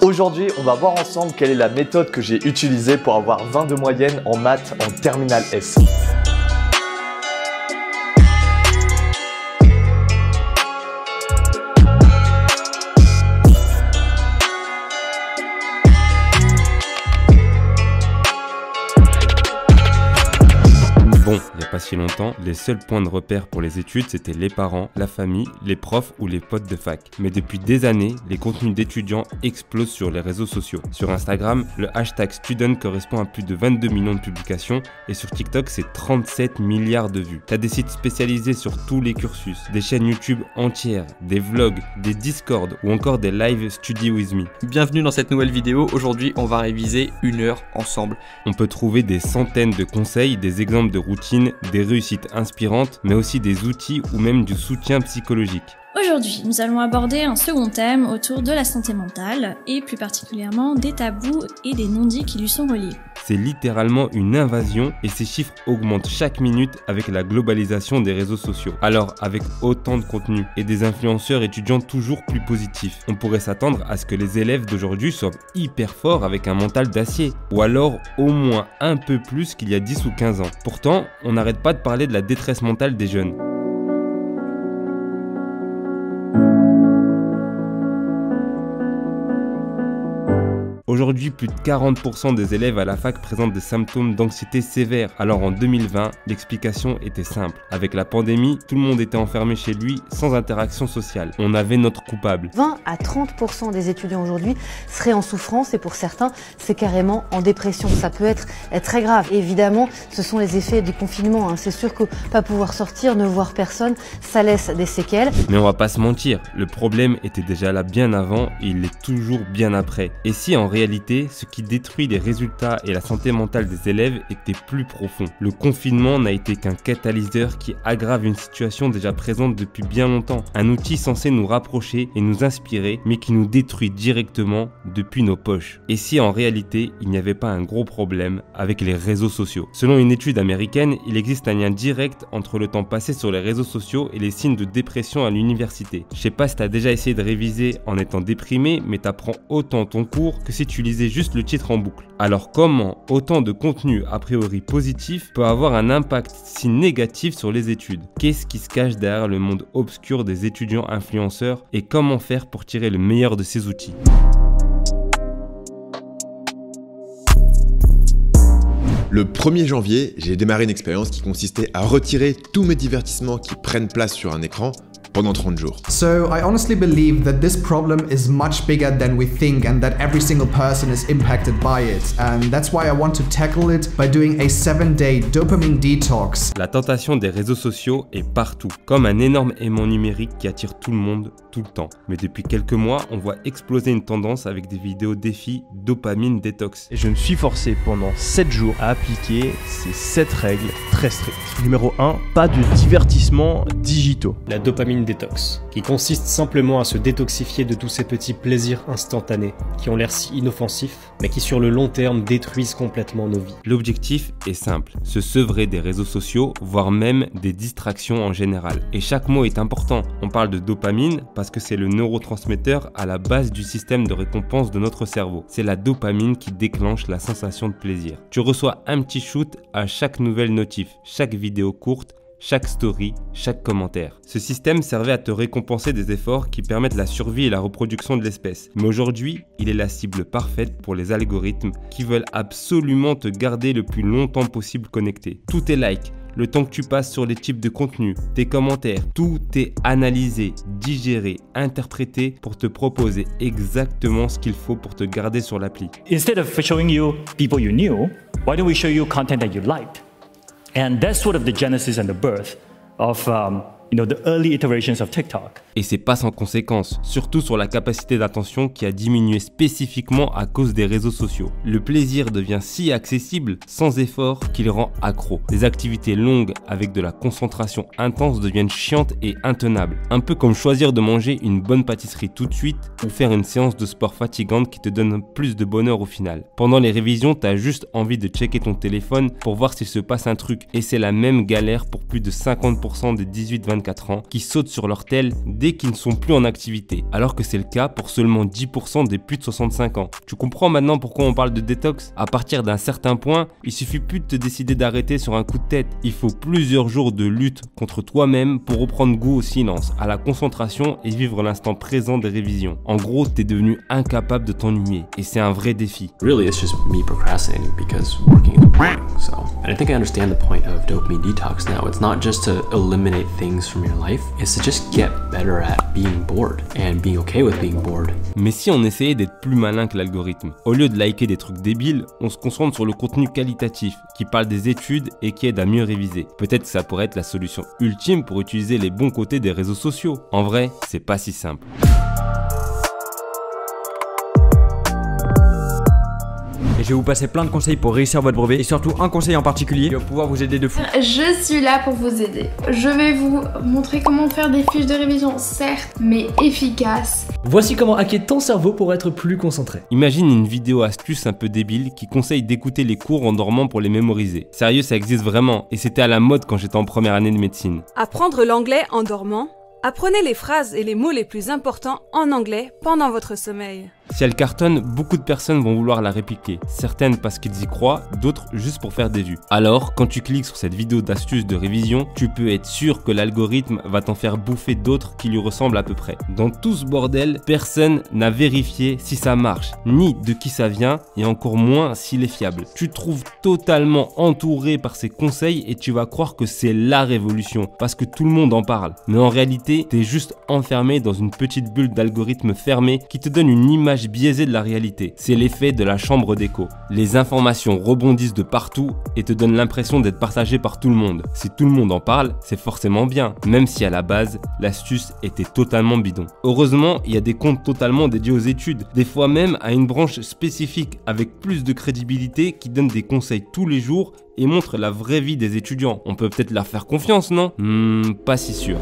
Aujourd'hui, on va voir ensemble quelle est la méthode que j'ai utilisée pour avoir 20 de moyenne en maths en terminale S. Bon, il n'y a pas si longtemps, les seuls points de repère pour les études, c'était les parents, la famille, les profs ou les potes de fac. Mais depuis des années, les contenus d'étudiants explosent sur les réseaux sociaux. Sur Instagram, le hashtag student correspond à plus de 22 millions de publications et sur TikTok, c'est 37 milliards de vues. T'as des sites spécialisés sur tous les cursus, des chaînes YouTube entières, des vlogs, des Discord ou encore des live study with me. Bienvenue dans cette nouvelle vidéo. Aujourd'hui, on va réviser 1 heure ensemble. On peut trouver des centaines de conseils, des exemples de routines, des réussites inspirantes, mais aussi des outils ou même du soutien psychologique. Aujourd'hui, nous allons aborder un second thème autour de la santé mentale et plus particulièrement des tabous et des non-dits qui lui sont reliés. C'est littéralement une invasion et ces chiffres augmentent chaque minute avec la globalisation des réseaux sociaux. Alors, avec autant de contenu et des influenceurs étudiants toujours plus positifs, on pourrait s'attendre à ce que les élèves d'aujourd'hui soient hyper forts avec un mental d'acier, ou alors au moins un peu plus qu'il y a 10 ou 15 ans. Pourtant, on n'arrête pas de parler de la détresse mentale des jeunes. Aujourd'hui, plus de 40% des élèves à la fac présentent des symptômes d'anxiété sévère. Alors en 2020, l'explication était simple. Avec la pandémie, tout le monde était enfermé chez lui sans interaction sociale. On avait notre coupable. 20 à 30% des étudiants aujourd'hui seraient en souffrance et pour certains, c'est carrément en dépression. Ça peut être très grave. Et évidemment, ce sont les effets du confinement. C'est sûr que pas pouvoir sortir, ne voir personne, ça laisse des séquelles. Mais on va pas se mentir, le problème était déjà là bien avant et il est toujours bien après. Et si en réalité, ce qui détruit les résultats et la santé mentale des élèves était plus profond. Le confinement n'a été qu'un catalyseur qui aggrave une situation déjà présente depuis bien longtemps. Un outil censé nous rapprocher et nous inspirer, mais qui nous détruit directement depuis nos poches. Et si en réalité, il n'y avait pas un gros problème avec les réseaux sociaux? Selon une étude américaine, il existe un lien direct entre le temps passé sur les réseaux sociaux et les signes de dépression à l'université. Je sais pas si t'as déjà essayé de réviser en étant déprimé, mais t'apprends autant ton cours que si tu lisais juste le titre en boucle. Alors comment autant de contenu a priori positif peut avoir un impact si négatif sur les études? Qu'est-ce qui se cache derrière le monde obscur des étudiants influenceurs et comment faire pour tirer le meilleur de ces outils? Le 1er janvier, j'ai démarré une expérience qui consistait à retirer tous mes divertissements qui prennent place sur un écran pendant 30 jours. So I honestly believe that this problem is much bigger than we think and that every single person is impacted by it. And that's why I want to tackle it by doing a 7-day dopamine detox. La tentation des réseaux sociaux est partout, comme un énorme aimant numérique qui attire tout le monde, tout le temps. Mais depuis quelques mois, on voit exploser une tendance avec des vidéos défis dopamine détox. Et je me suis forcé pendant 7 jours à appliquer ces 7 règles très strictes. Numéro 1, pas de divertissements digitaux. La dopamine détox, qui consiste simplement à se détoxifier de tous ces petits plaisirs instantanés qui ont l'air si inoffensifs, mais qui sur le long terme détruisent complètement nos vies. L'objectif est simple, se sevrer des réseaux sociaux, voire même des distractions en général. Et chaque mot est important. On parle de dopamine parce que c'est le neurotransmetteur à la base du système de récompense de notre cerveau. C'est la dopamine qui déclenche la sensation de plaisir. Tu reçois un petit shoot à chaque nouvelle notif, chaque vidéo courte, chaque story, chaque commentaire. Ce système servait à te récompenser des efforts qui permettent la survie et la reproduction de l'espèce. Mais aujourd'hui, il est la cible parfaite pour les algorithmes qui veulent absolument te garder le plus longtemps possible connecté. Tous tes likes, le temps que tu passes sur les types de contenu, tes commentaires, tout est analysé, digéré, interprété pour te proposer exactement ce qu'il faut pour te garder sur l'appli. Instead of showing you people you knew, why don't we show you content that you liked? And that's sort of the genesis and the birth of the early iterations of TikTok. Et c'est pas sans conséquence, surtout sur la capacité d'attention qui a diminué spécifiquement à cause des réseaux sociaux. Le plaisir devient si accessible, sans effort, qu'il rend accro. Les activités longues avec de la concentration intense deviennent chiantes et intenables. Un peu comme choisir de manger une bonne pâtisserie tout de suite ou faire une séance de sport fatigante qui te donne plus de bonheur au final. Pendant les révisions, t'as juste envie de checker ton téléphone pour voir s'il se passe un truc. Et c'est la même galère pour plus de 50% des 18-24 24 ans qui sautent sur leur tel dès qu'ils ne sont plus en activité, alors que c'est le cas pour seulement 10% des plus de 65 ans. Tu comprends maintenant pourquoi on parle de détox? À partir d'un certain point, il suffit plus de te décider d'arrêter sur un coup de tête. Il faut plusieurs jours de lutte contre toi-même pour reprendre goût au silence, à la concentration et vivre l'instant présent des révisions. En gros, t'es devenu incapable de t'ennuyer et c'est un vrai défi. Really, it's just me procrastinating because working is boring. So, and I think I understand the point of dopamine detox now. It's not just to eliminate things from your life, it's to just get better at being bored and being okay with being bored. Mais si on essayait d'être plus malin que l'algorithme, au lieu de liker des trucs débiles, on se concentre sur le contenu qualitatif qui parle des études et qui aide à mieux réviser. Peut-être que ça pourrait être la solution ultime pour utiliser les bons côtés des réseaux sociaux. En vrai, c'est pas si simple. Et je vais vous passer plein de conseils pour réussir votre brevet et surtout un conseil en particulier qui va pouvoir vous aider de fou. Je suis là pour vous aider. Je vais vous montrer comment faire des fiches de révision, certes, mais efficaces. Voici comment hacker ton cerveau pour être plus concentré. Imagine une vidéo astuce un peu débile qui conseille d'écouter les cours en dormant pour les mémoriser. Sérieux, ça existe vraiment et c'était à la mode quand j'étais en première année de médecine. Apprendre l'anglais en dormant. Apprenez les phrases et les mots les plus importants en anglais pendant votre sommeil. Si elle cartonne, beaucoup de personnes vont vouloir la répliquer. Certaines parce qu'ils y croient, d'autres juste pour faire des vues. Alors, quand tu cliques sur cette vidéo d'astuces de révision, tu peux être sûr que l'algorithme va t'en faire bouffer d'autres qui lui ressemblent à peu près. Dans tout ce bordel, personne n'a vérifié si ça marche, ni de qui ça vient, et encore moins s'il est fiable. Tu te trouves totalement entouré par ces conseils et tu vas croire que c'est la révolution, parce que tout le monde en parle. Mais en réalité, t'es juste enfermé dans une petite bulle d'algorithme fermé qui te donne une image biaisée de la réalité. C'est l'effet de la chambre d'écho. Les informations rebondissent de partout et te donnent l'impression d'être partagées par tout le monde. Si tout le monde en parle, c'est forcément bien, même si à la base, l'astuce était totalement bidon. Heureusement, il y a des comptes totalement dédiés aux études, des fois même à une branche spécifique avec plus de crédibilité qui donne des conseils tous les jours et montre la vraie vie des étudiants. On peut peut-être leur faire confiance, non? Pas si sûr.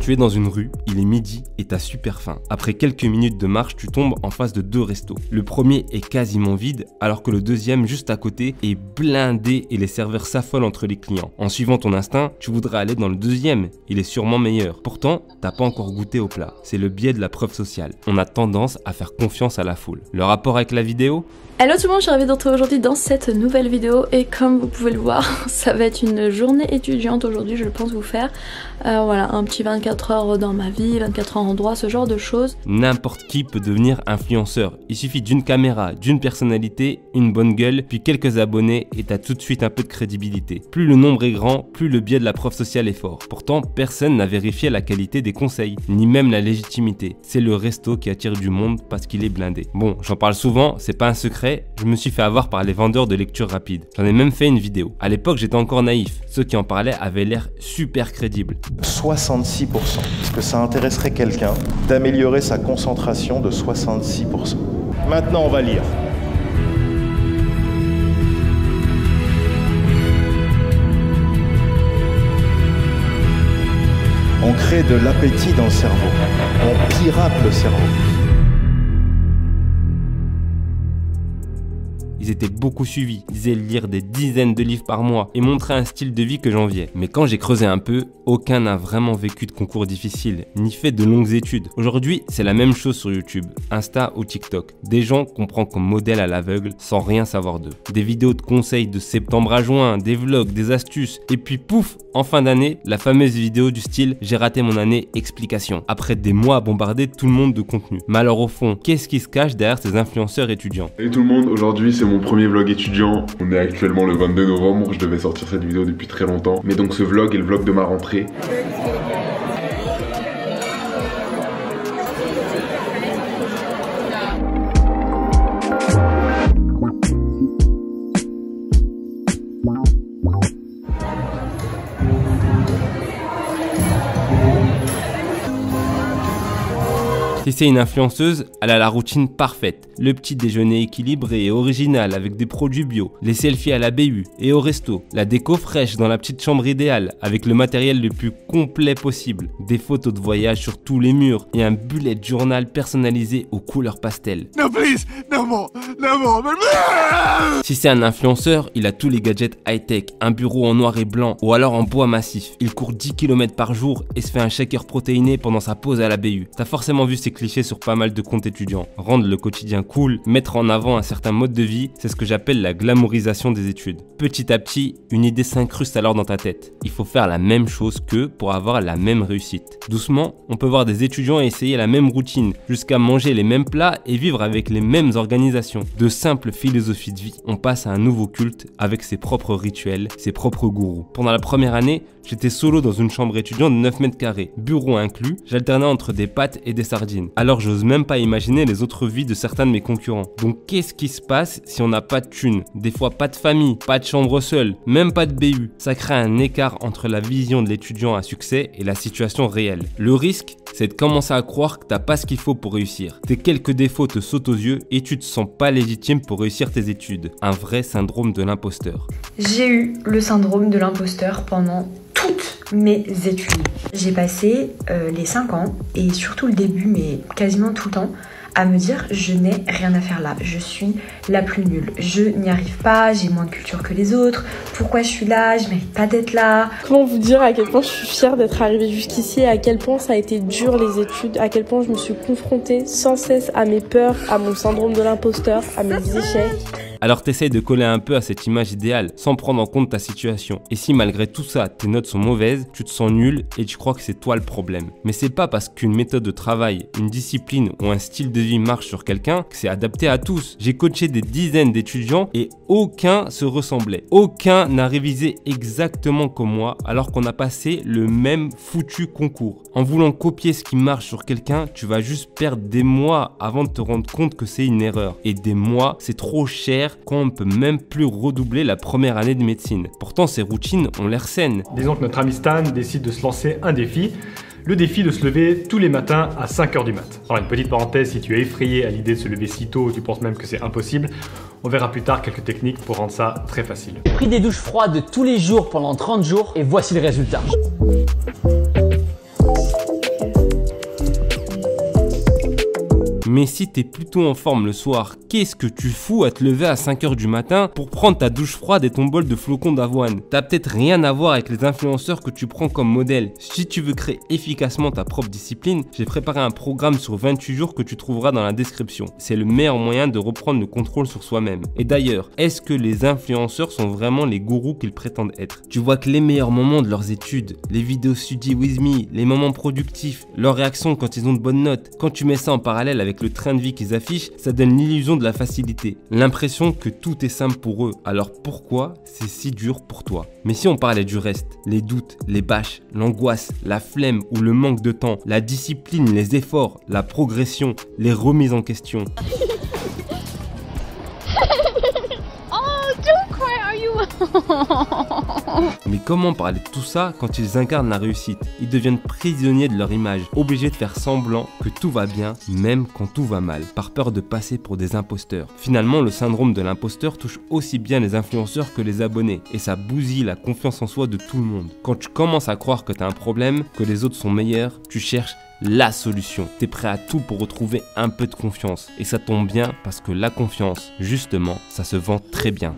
Tu es dans une rue, il est midi et t'as super faim. Après quelques minutes de marche, tu tombes en face de deux restos. Le premier est quasiment vide, alors que le deuxième, juste à côté, est blindé et les serveurs s'affolent entre les clients. En suivant ton instinct, tu voudrais aller dans le deuxième, il est sûrement meilleur. Pourtant, t'as pas encore goûté au plat. C'est le biais de la preuve sociale. On a tendance à faire confiance à la foule. Le rapport avec la vidéo ? Hello tout le monde, je suis ravie de vous retrouver aujourd'hui dans cette nouvelle vidéo et comme vous pouvez le voir, ça va être une journée étudiante aujourd'hui, je pense vous faire. Voilà, un petit 24 heures dans ma vie, 24 heures en droit, ce genre de choses. N'importe qui peut devenir influenceur. Il suffit d'une caméra, d'une personnalité, une bonne gueule, puis quelques abonnés et t'as tout de suite un peu de crédibilité. Plus le nombre est grand, plus le biais de la preuve sociale est fort. Pourtant, personne n'a vérifié la qualité des conseils, ni même la légitimité. C'est le resto qui attire du monde parce qu'il est blindé. Bon, j'en parle souvent, c'est pas un secret. Je me suis fait avoir par les vendeurs de lecture rapide. J'en ai même fait une vidéo. À l'époque, j'étais encore naïf. Ceux qui en parlaient avaient l'air super crédibles. 66%. Est-ce que ça intéresserait quelqu'un d'améliorer sa concentration de 66%? Maintenant, on va lire. On crée de l'appétit dans le cerveau. On pirate le cerveau. Ils étaient beaucoup suivis, disaient lire des dizaines de livres par mois et montraient un style de vie que j'enviais. Mais quand j'ai creusé un peu, aucun n'a vraiment vécu de concours difficiles, ni fait de longues études. Aujourd'hui, c'est la même chose sur YouTube, Insta ou TikTok. Des gens qu'on prend comme modèle à l'aveugle sans rien savoir d'eux. Des vidéos de conseils de septembre à juin, des vlogs, des astuces. Et puis pouf, en fin d'année, la fameuse vidéo du style « J'ai raté mon année, explication ». Après des mois à bombarder tout le monde de contenu. Mais alors au fond, qu'est-ce qui se cache derrière ces influenceurs étudiants? Salut tout le monde, aujourd'hui c'est mon premier vlog étudiant. On est actuellement le 22 novembre, je devais sortir cette vidéo depuis très longtemps. Mais donc ce vlog est le vlog de ma rentrée. Si c'est une influenceuse, elle a la routine parfaite. Le petit déjeuner équilibré et original avec des produits bio, les selfies à la BU et au resto, la déco fraîche dans la petite chambre idéale avec le matériel le plus complet possible, des photos de voyage sur tous les murs et un bullet journal personnalisé aux couleurs pastel. No please, no more. Si c'est un influenceur, il a tous les gadgets high-tech, un bureau en noir et blanc ou alors en bois massif. Il court 10 km par jour et se fait un shaker protéiné pendant sa pause à la BU. T'as forcément vu ces clichés sur pas mal de comptes étudiants. Rendre le quotidien cool, mettre en avant un certain mode de vie, c'est ce que j'appelle la glamourisation des études. Petit à petit, une idée s'incruste alors dans ta tête. Il faut faire la même chose qu'eux pour avoir la même réussite. Doucement, on peut voir des étudiants essayer la même routine, jusqu'à manger les mêmes plats et vivre avec les mêmes organisations. De simples philosophies de vie, on passe à un nouveau culte avec ses propres rituels, ses propres gourous. Pendant la première année, j'étais solo dans une chambre étudiante de 9 mètres carrés, bureau inclus, j'alternais entre des pâtes et des sardines. Alors j'ose même pas imaginer les autres vies de certains de mes concurrents. Donc qu'est-ce qui se passe si on n'a pas de thunes? Des fois pas de famille, pas de chambre seule, même pas de BU. Ça crée un écart entre la vision de l'étudiant à succès et la situation réelle. Le risque, c'est de commencer à croire que t'as pas ce qu'il faut pour réussir. Tes quelques défauts te sautent aux yeux et tu te sens pas légitime pour réussir tes études. Un vrai syndrome de l'imposteur. J'ai eu le syndrome de l'imposteur pendant toutes mes études. J'ai passé les 5 ans et surtout le début, mais quasiment tout le temps, à me dire je n'ai rien à faire là, je suis la plus nulle, je n'y arrive pas, j'ai moins de culture que les autres, pourquoi je suis là, je mérite pas d'être là. Comment vous dire à quel point je suis fière d'être arrivée jusqu'ici, à quel point ça a été dur les études, à quel point je me suis confrontée sans cesse à mes peurs, à mon syndrome de l'imposteur, à mes échecs. Alors t'essayes de coller un peu à cette image idéale sans prendre en compte ta situation. Et si malgré tout ça, tes notes sont mauvaises, tu te sens nul et tu crois que c'est toi le problème. Mais c'est pas parce qu'une méthode de travail, une discipline ou un style de vie marche sur quelqu'un que c'est adapté à tous. J'ai coaché des dizaines d'étudiants et aucun se ressemblait. Aucun n'a révisé exactement comme moi alors qu'on a passé le même foutu concours. En voulant copier ce qui marche sur quelqu'un, tu vas juste perdre des mois avant de te rendre compte que c'est une erreur. Et des mois, c'est trop cher quand on ne peut même plus redoubler la première année de médecine. Pourtant, ces routines ont l'air saines. Disons que notre ami Stan décide de se lancer un défi. Le défi de se lever tous les matins à 5 h du mat. Alors une petite parenthèse, si tu es effrayé à l'idée de se lever si tôt ou tu penses même que c'est impossible, on verra plus tard quelques techniques pour rendre ça très facile. J'ai pris des douches froides tous les jours pendant 30 jours et voici le résultat. Mais si t'es plutôt en forme le soir, qu'est-ce que tu fous à te lever à 5 h du matin pour prendre ta douche froide et ton bol de flocons d'avoine? T'as peut-être rien à voir avec les influenceurs que tu prends comme modèle. Si tu veux créer efficacement ta propre discipline, j'ai préparé un programme sur 28 jours que tu trouveras dans la description. C'est le meilleur moyen de reprendre le contrôle sur soi-même. Et d'ailleurs, est-ce que les influenceurs sont vraiment les gourous qu'ils prétendent être? Tu vois que les meilleurs moments de leurs études, les vidéos study with me, les moments productifs, leurs réactions quand ils ont de bonnes notes, quand tu mets ça en parallèle avec le train de vie qu'ils affichent, ça donne l'illusion de la facilité, l'impression que tout est simple pour eux. Alors pourquoi c'est si dur pour toi? Mais si on parlait du reste, les doutes, les bâches, l'angoisse, la flemme ou le manque de temps, la discipline, les efforts, la progression, les remises en question. Mais comment parler de tout ça quand ils incarnent la réussite? Ils deviennent prisonniers de leur image, obligés de faire semblant que tout va bien, même quand tout va mal, par peur de passer pour des imposteurs. Finalement, le syndrome de l'imposteur touche aussi bien les influenceurs que les abonnés, et ça bousille la confiance en soi de tout le monde. Quand tu commences à croire que tu as un problème, que les autres sont meilleurs, tu cherches la solution. T'es prêt à tout pour retrouver un peu de confiance. Et ça tombe bien parce que la confiance, justement, ça se vend très bien.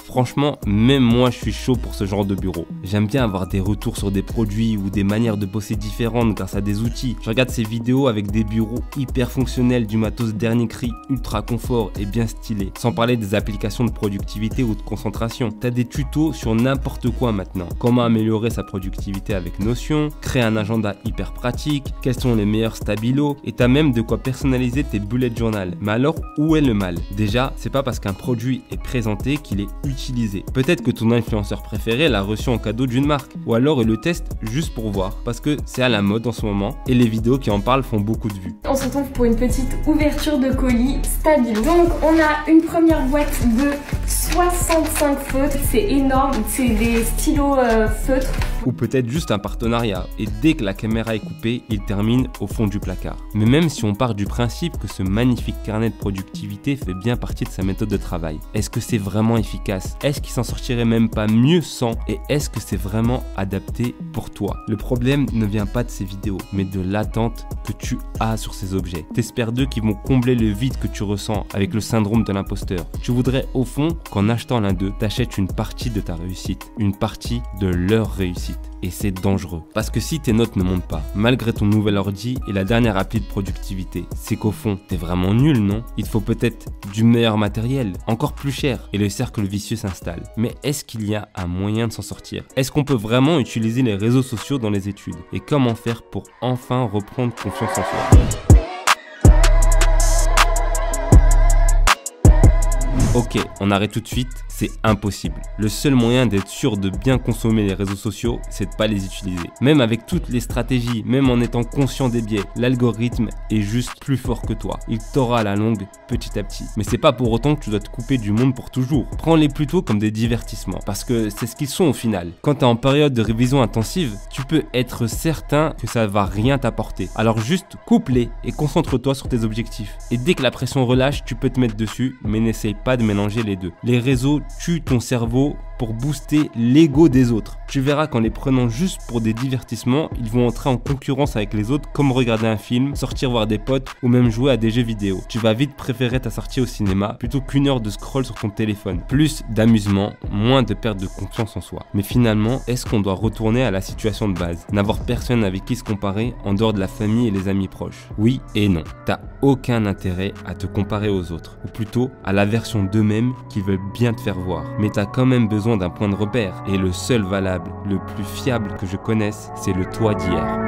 Franchement, même moi je suis chaud pour ce genre de bureau. J'aime bien avoir des retours sur des produits ou des manières de bosser différentes grâce à des outils. Je regarde ces vidéos avec des bureaux hyper fonctionnels, du matos dernier cri, ultra confort et bien stylé. Sans parler des applications de productivité ou de concentration. T'as des tutos sur n'importe quoi maintenant. Comment améliorer sa productivité avec Notion, créer un agenda hyper pratique, quels sont les meilleurs stabilos, et t'as même de quoi personnaliser tes bullet journal. Mais alors, où est le mal? Déjà, c'est pas parce qu'un produit est présenté qu'il est utile l'utiliser. Peut-être que ton influenceur préféré l'a reçu en cadeau d'une marque, ou alors il le teste juste pour voir, parce que c'est à la mode en ce moment, et les vidéos qui en parlent font beaucoup de vues. On se retrouve pour une petite ouverture de colis Stabilo. Donc on a une première boîte de 65 feutres, c'est énorme, c'est des stylos feutres. Ou peut-être juste un partenariat, et dès que la caméra est coupée, il termine au fond du placard. Mais même si on part du principe que ce magnifique carnet de productivité fait bien partie de sa méthode de travail, est-ce que c'est vraiment efficace? Est-ce qu'il s'en sortirait même pas mieux sans? Et est-ce que c'est vraiment adapté pour toi? Le problème ne vient pas de ces vidéos, mais de l'attente que tu as sur ces objets. T'espères d'eux qui vont combler le vide que tu ressens avec le syndrome de l'imposteur. Tu voudrais au fond qu'en achetant l'un d'eux, t'achètes une partie de ta réussite, une partie de leur réussite. Et c'est dangereux. Parce que si tes notes ne montent pas, malgré ton nouvel ordi et la dernière appli de productivité, c'est qu'au fond, t'es vraiment nul, non? Il te faut peut-être du meilleur matériel, encore plus cher, et le cercle vicieux s'installe. Mais est-ce qu'il y a un moyen de s'en sortir? Est-ce qu'on peut vraiment utiliser les réseaux sociaux dans les études? Et comment faire pour enfin reprendre confiance en soi? Ok, on arrête tout de suite, c'est impossible. Le seul moyen d'être sûr de bien consommer les réseaux sociaux, c'est de pas les utiliser. Même avec toutes les stratégies, même en étant conscient des biais, l'algorithme est juste plus fort que toi. Il t'aura à la longue, petit à petit. Mais c'est pas pour autant que tu dois te couper du monde pour toujours. Prends-les plutôt comme des divertissements, parce que c'est ce qu'ils sont au final. Quand tu es en période de révision intensive, tu peux être certain que ça va rien t'apporter. Alors juste coupe-les et concentre-toi sur tes objectifs. Et dès que la pression relâche, tu peux te mettre dessus, mais n'essaye pas de mélanger les deux. Les réseaux tuent ton cerveau pour booster l'ego des autres. Tu verras qu'en les prenant juste pour des divertissements, ils vont entrer en concurrence avec les autres, comme regarder un film, sortir voir des potes ou même jouer à des jeux vidéo. Tu vas vite préférer ta sortie au cinéma plutôt qu'une heure de scroll sur ton téléphone. Plus d'amusement, moins de perte de confiance en soi. Mais finalement, est-ce qu'on doit retourner à la situation de base? N'avoir personne avec qui se comparer en dehors de la famille et les amis proches? Oui et non. T'as aucun intérêt à te comparer aux autres, ou plutôt à la version d'eux-mêmes qui veulent bien te faire voir. Mais t'as quand même besoin d'un point de repère, et le seul valable, le plus fiable que je connaisse, c'est le toi d'hier.